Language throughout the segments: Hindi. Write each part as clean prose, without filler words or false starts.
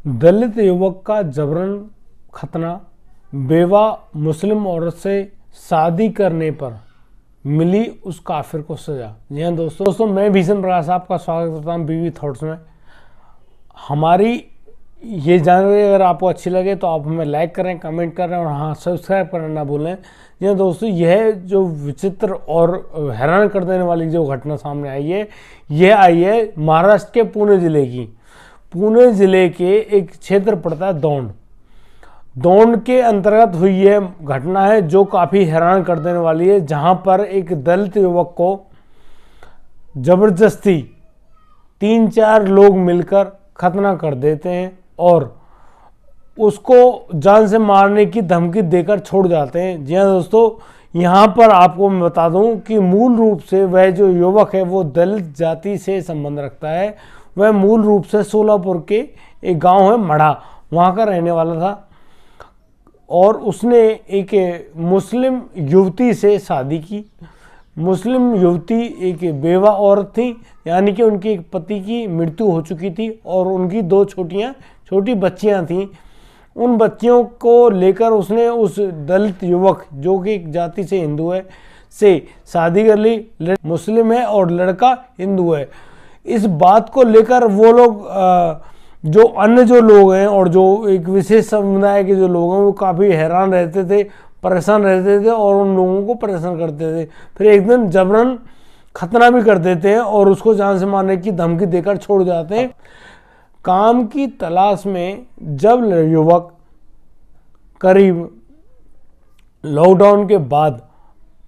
दलित युवक का जबरन खतना, बेवा मुस्लिम औरत से शादी करने पर मिली उस काफिर को सजा। जी हाँ दोस्तों, मैं भीषण प्रकाश आपका स्वागत करता हूँ बीवी थॉट्स में। हमारी ये जानकारी अगर आपको अच्छी लगे तो आप हमें लाइक करें, कमेंट करें और हाँ सब्सक्राइब करना ना भूलें। जी हाँ दोस्तों, यह जो विचित्र और हैरान कर देने वाली जो घटना सामने आई है, यह आई है महाराष्ट्र के पुणे ज़िले की। पुणे ज़िले के एक क्षेत्र पड़ता है दौंड के अंतर्गत हुई यह घटना है जो काफ़ी हैरान कर देने वाली है, जहां पर एक दलित युवक को जबरदस्ती 3-4 लोग मिलकर खतना कर देते हैं और उसको जान से मारने की धमकी देकर छोड़ जाते हैं। जी हाँ दोस्तों, यहाँ पर आपको मैं बता दूं कि मूल रूप से वह जो युवक है वो दलित जाति से संबंध रखता है। वह मूल रूप से सोलापुर के एक गांव है मढ़ा, वहाँ का रहने वाला था और उसने एक मुस्लिम युवती से शादी की। मुस्लिम युवती एक बेवा औरत थी, यानी कि उनके एक पति की मृत्यु हो चुकी थी और उनकी 2 छोटी बच्चियां थीं। उन बच्चियों को लेकर उसने उस दलित युवक जो कि एक जाति से हिंदू है से शादी कर ली। मुस्लिम है और लड़का हिंदू है। इस बात को लेकर वो लोग जो अन्य जो लोग हैं और जो एक विशेष समुदाय के जो लोग हैं वो काफ़ी हैरान रहते थे, परेशान रहते थे और उन लोगों को परेशान करते थे। फिर एक दिन जबरन खतना भी कर देते हैं और उसको जान से मारने की धमकी देकर छोड़ जाते हैं। काम की तलाश में जब युवक करीब लॉकडाउन के बाद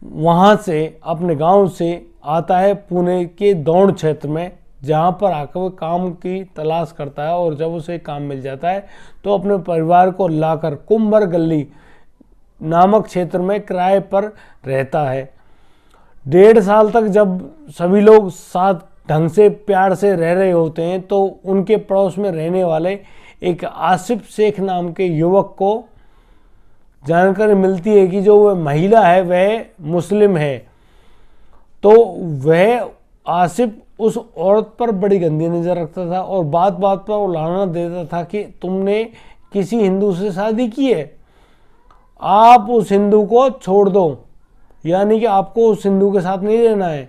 वहाँ से अपने गांव से आता है पुणे के दौंड क्षेत्र में, जहाँ पर आकर वो काम की तलाश करता है और जब उसे काम मिल जाता है तो अपने परिवार को लाकर कुंभर गली नामक क्षेत्र में किराए पर रहता है। 1.5 साल तक जब सभी लोग साथ ढंग से प्यार से रह रहे होते हैं तो उनके पड़ोस में रहने वाले एक आसिफ शेख नाम के युवक को जानकारी मिलती है कि जो वह महिला है वह मुस्लिम है। तो वह आसिफ उस औरत पर बड़ी गंदी नज़र रखता था और बात बात पर उलाहना देता था कि तुमने किसी हिंदू से शादी की है, आप उस हिंदू को छोड़ दो, यानी कि आपको उस हिंदू के साथ नहीं रहना है,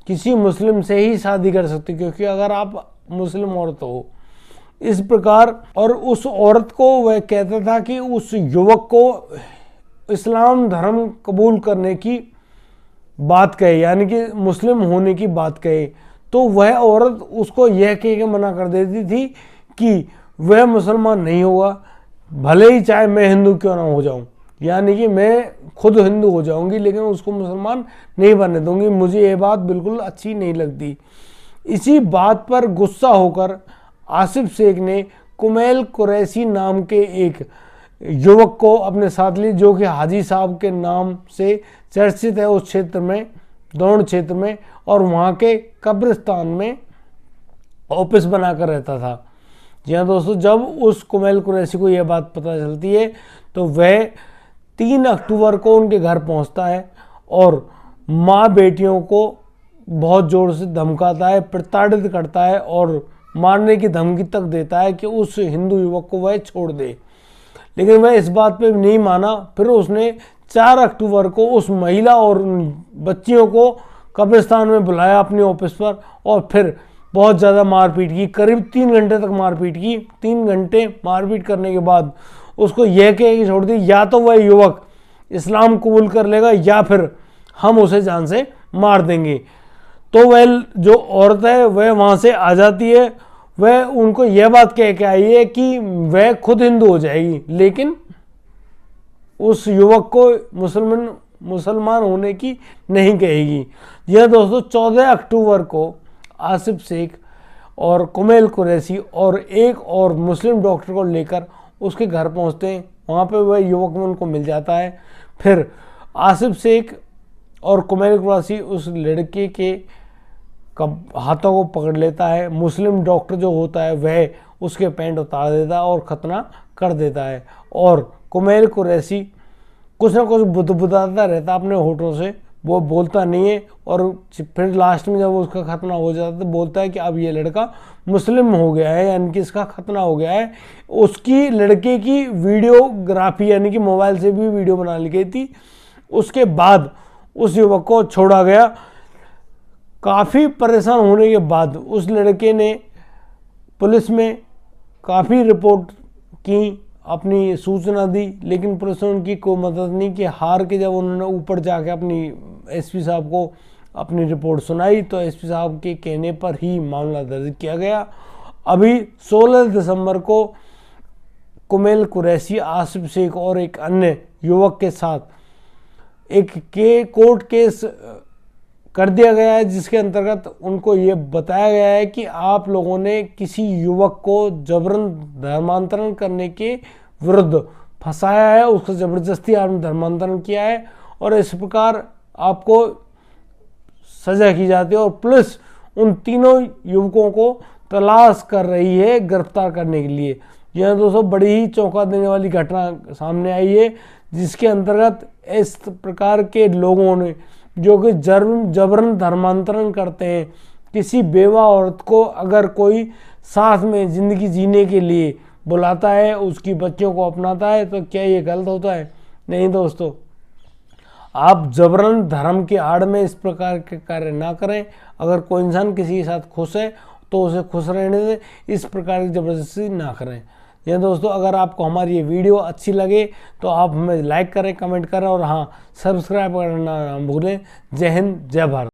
किसी मुस्लिम से ही शादी कर सकते क्योंकि अगर आप मुस्लिम औरत हो। इस प्रकार और उस औरत को वह कहता था कि उस युवक को इस्लाम धर्म कबूल करने की बात कहे, यानी कि मुस्लिम होने की बात कहे। तो वह औरत उसको यह कह के मना कर देती थी कि वह मुसलमान नहीं होगा, भले ही चाहे मैं हिंदू क्यों ना हो जाऊं, यानी कि मैं खुद हिंदू हो जाऊंगी लेकिन उसको मुसलमान नहीं बनने दूंगी, मुझे ये बात बिल्कुल अच्छी नहीं लगती। इसी बात पर गुस्सा होकर आसिफ शेख ने कुमैल कुरैशी नाम के एक युवक को अपने साथ ली, जो कि हाजी साहब के नाम से चर्चित है उस क्षेत्र में, दौंड क्षेत्र में, और वहाँ के कब्रिस्तान में ऑफिस बनाकर रहता था। जी हाँ दोस्तों, जब उस कुमैल कुरैशी को यह बात पता चलती है तो वह 3 अक्टूबर को उनके घर पहुँचता है और माँ बेटियों को बहुत ज़ोर से धमकाता है, प्रताड़ित करता है और मारने की धमकी तक देता है कि उस हिंदू युवक को वह छोड़ दे। लेकिन वह इस बात पे नहीं माना। फिर उसने 4 अक्टूबर को उस महिला और बच्चियों को कब्रिस्तान में बुलाया अपने ऑफिस पर और फिर बहुत ज़्यादा मारपीट की, करीब 3 घंटे तक मारपीट की। 3 घंटे मारपीट करने के बाद उसको यह कह के छोड़ दी, या तो वह युवक इस्लाम कबूल कर लेगा या फिर हम उसे जान से मार देंगे। तो वह जो औरत है वह वहाँ से आ जाती है। वह उनको यह बात कह के आई है कि वह खुद हिंदू हो जाएगी लेकिन उस युवक को मुसलमान होने की नहीं कहेगी। यह दोस्तों 14 अक्टूबर को आसिफ शेख और कुमैल कुरैशी और एक और मुस्लिम डॉक्टर को लेकर उसके घर पहुंचते हैं। वहाँ पे वह युवक उनको मिल जाता है। फिर आसिफ शेख और कुमैल कुरैशी उस लड़के के हाथों को पकड़ लेता है। मुस्लिम डॉक्टर जो होता है वह उसके पैंट उतार देता है और खतना कर देता है और कुमैल कुरैशी कुछ ना कुछ बुदबुदाता रहता अपने होठों से, वो बोलता नहीं है, और फिर लास्ट में जब उसका खतना हो जाता है तो बोलता है कि अब ये लड़का मुस्लिम हो गया है, यानी कि इसका खतना हो गया है। उसकी लड़के की वीडियोग्राफी यानी कि मोबाइल से भी वीडियो बना ली गई थी। उसके बाद उस युवक को छोड़ा गया। काफ़ी परेशान होने के बाद उस लड़के ने पुलिस में काफ़ी रिपोर्ट की, अपनी सूचना दी, लेकिन पुलिस ने उनकी कोई मदद नहीं की। हार के जब उन्होंने ऊपर जाके अपनी एसपी साहब को अपनी रिपोर्ट सुनाई तो एसपी साहब के कहने पर ही मामला दर्ज किया गया। अभी 16 दिसंबर को कुमेल कुरैशी, आसिफ शेख और एक अन्य युवक के साथ एक कोर्ट केस कर दिया गया है, जिसके अंतर्गत उनको ये बताया गया है कि आप लोगों ने किसी युवक को जबरन धर्मांतरण करने के विरुद्ध फंसाया है, उसको जबरदस्ती आपने धर्मांतरण किया है, और इस प्रकार आपको सजा की जाती है। और पुलिस उन तीनों युवकों को तलाश कर रही है गिरफ्तार करने के लिए। यह दोस्तों बड़ी ही चौंका देने वाली घटना सामने आई है, जिसके अंतर्गत इस प्रकार के लोगों ने जो कि जबरन धर्मांतरण करते हैं, किसी बेवा औरत को अगर कोई साथ में ज़िंदगी जीने के लिए बुलाता है, उसकी बच्चों को अपनाता है, तो क्या ये गलत होता है? नहीं दोस्तों, आप जबरन धर्म की आड़ में इस प्रकार के कार्य ना करें। अगर कोई इंसान किसी के साथ खुश है तो उसे खुश रहने दें, इस प्रकार की जबरदस्ती ना करें। यह दोस्तों, अगर आपको हमारी ये वीडियो अच्छी लगे तो आप हमें लाइक करें, कमेंट करें, और हाँ, सब्सक्राइब करना ना भूलें। जय हिंद, जय भारत।